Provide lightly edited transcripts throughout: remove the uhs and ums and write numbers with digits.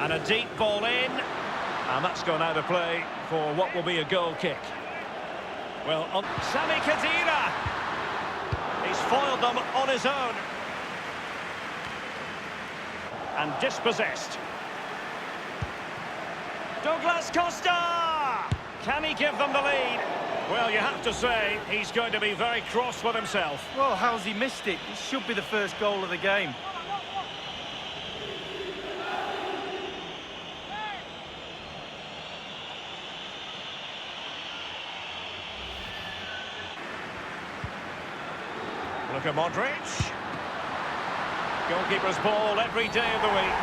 And a deep ball in. And that's gone out of play for what will be a goal kick. Well, on Sami Khedira. He's foiled them on his own. And dispossessed. Douglas Costa! Can he give them the lead? Well, you have to say, he's going to be very cross with himself. Well, how's he missed it? It should be the first goal of the game. Look at Modric. Goalkeeper's ball every day of the week.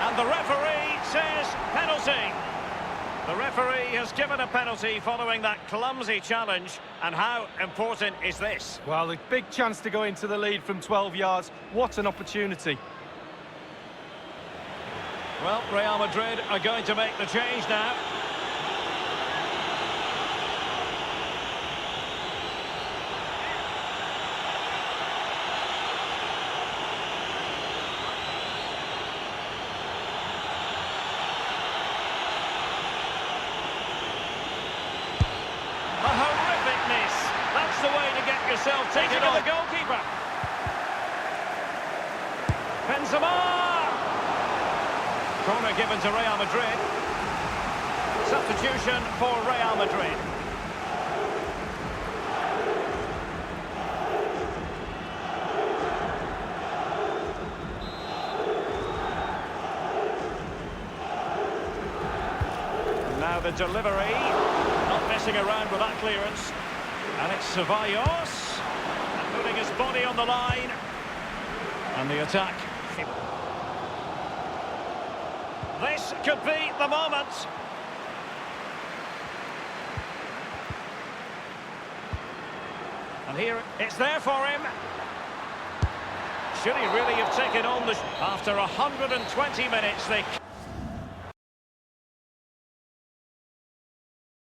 And the referee says penalty. The referee has given a penalty following that clumsy challenge. And how important is this? Well, a big chance to go into the lead from 12 yards. What an opportunity. Well, Real Madrid are going to make the change now. That's the way to get yourself taken on the goalkeeper. Benzema! Corner given to Real Madrid. Substitution for Real Madrid. Now the delivery. Not messing around with that clearance. And it's Ceballos, and putting his body on the line. And the attack. This could be the moment. And here, it's there for him. Should he really have taken on the... After 120 minutes, they...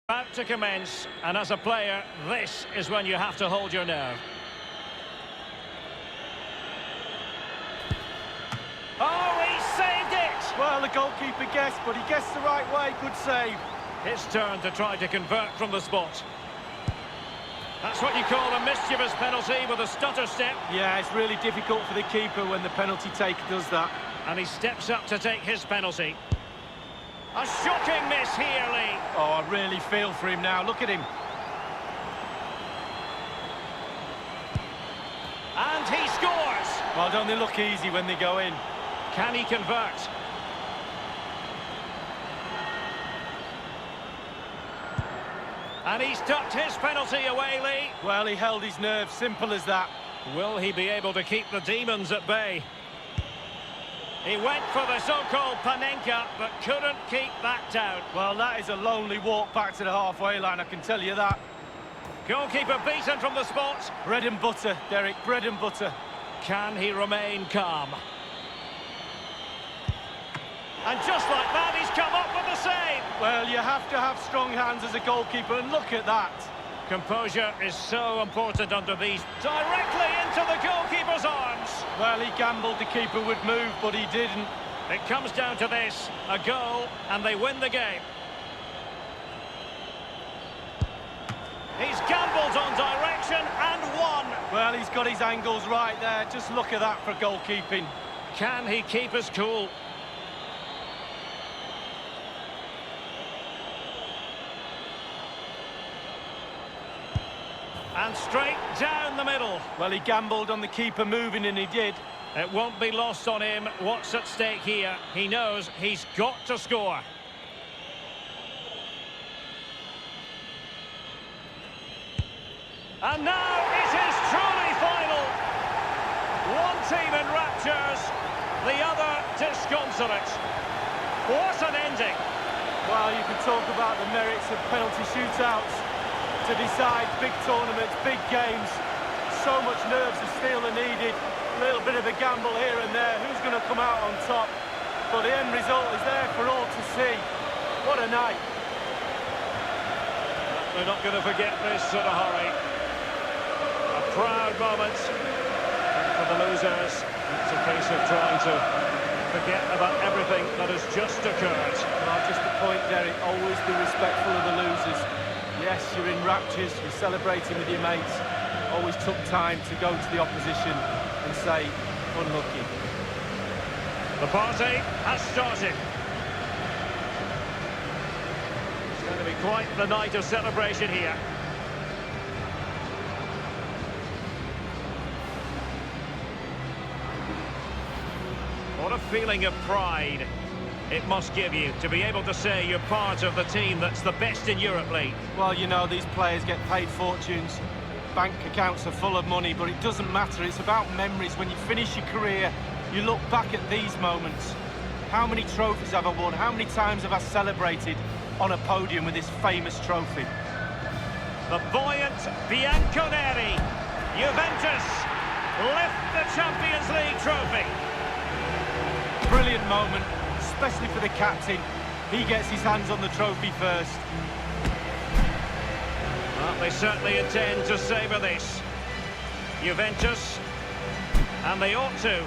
About to commence, and as a player, this is when you have to hold your nerve. Oh, he saved it! Well, the goalkeeper guessed, but he guessed the right way. Good save. His turn to try to convert from the spot. That's what you call a mischievous penalty with a stutter step. Yeah, it's really difficult for the keeper when the penalty taker does that. And he steps up to take his penalty. A shocking miss here, Lee. Oh, I really feel for him now. Look at him. And he scores. Well, don't they look easy when they go in? Can he convert? And he's tucked his penalty away, Lee. Well, he held his nerve. Simple as that. Will he be able to keep the demons at bay? He went for the so-called Panenka, but couldn't keep that down. Well, that is a lonely walk back to the halfway line, I can tell you that. Goalkeeper beaten from the spot. Bread and butter, Derek, bread and butter. Can he remain calm? And just like that, he's come up with the save. Well, you have to have strong hands as a goalkeeper, and look at that. Composure is so important under these. Directly into the goalkeeper's arms. Well, he gambled the keeper would move, but he didn't. It comes down to this, a goal, and they win the game. He's gambled on direction and won. Well, he's got his angles right there. Just look at that for goalkeeping. Can he keep us cool? And straight down the middle. Well, he gambled on the keeper moving, and he did. It won't be lost on him what's at stake here. He knows he's got to score. And now it is truly final. One team in raptures, the other disconsolate. What an ending. Well, you can talk about the merits of penalty shootouts to decide big tournaments, big games. So much nerves of steel are needed. A little bit of a gamble here and there. Who's going to come out on top? But the end result is there for all to see. What a night. We're not going to forget this in a hurry. A proud moment. And for the losers, it's a case of trying to forget about everything that has just occurred. Well, just a point, Derek, always be respectful of the losers. Yes, you're in raptures, you're celebrating with your mates. Always took time to go to the opposition and say, unlucky. The party has started. It's going to be quite the night of celebration here. What a feeling of pride it must give you to be able to say you're part of the team that's the best in Europe League. Well, you know, these players get paid fortunes. Bank accounts are full of money, but it doesn't matter. It's about memories. When you finish your career, you look back at these moments. How many trophies have I won? How many times have I celebrated on a podium with this famous trophy? The buoyant Bianconeri, Juventus, lift the Champions League trophy. Brilliant moment, especially for the captain. He gets his hands on the trophy first. Well, they certainly intend to savour this. Juventus, and they ought to.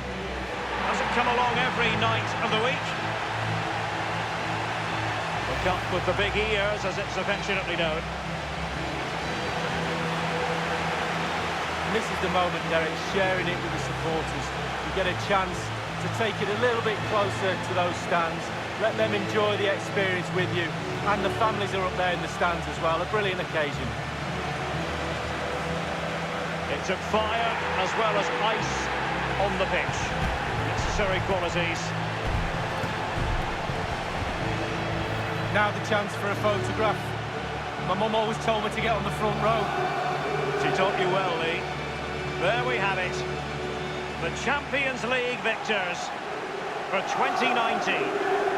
Doesn't come along every night of the week. The cup with the big ears, as it's affectionately known. And this is the moment, Derek, sharing it with the supporters. You get a chance to take it a little bit closer to those stands. Let them enjoy the experience with you. And the families are up there in the stands as well. A brilliant occasion. It took fire as well as ice on the pitch. Necessary qualities. Now the chance for a photograph. My mum always told me to get on the front row. She taught you well, Lee. There we have it. The Champions League victors for 2019.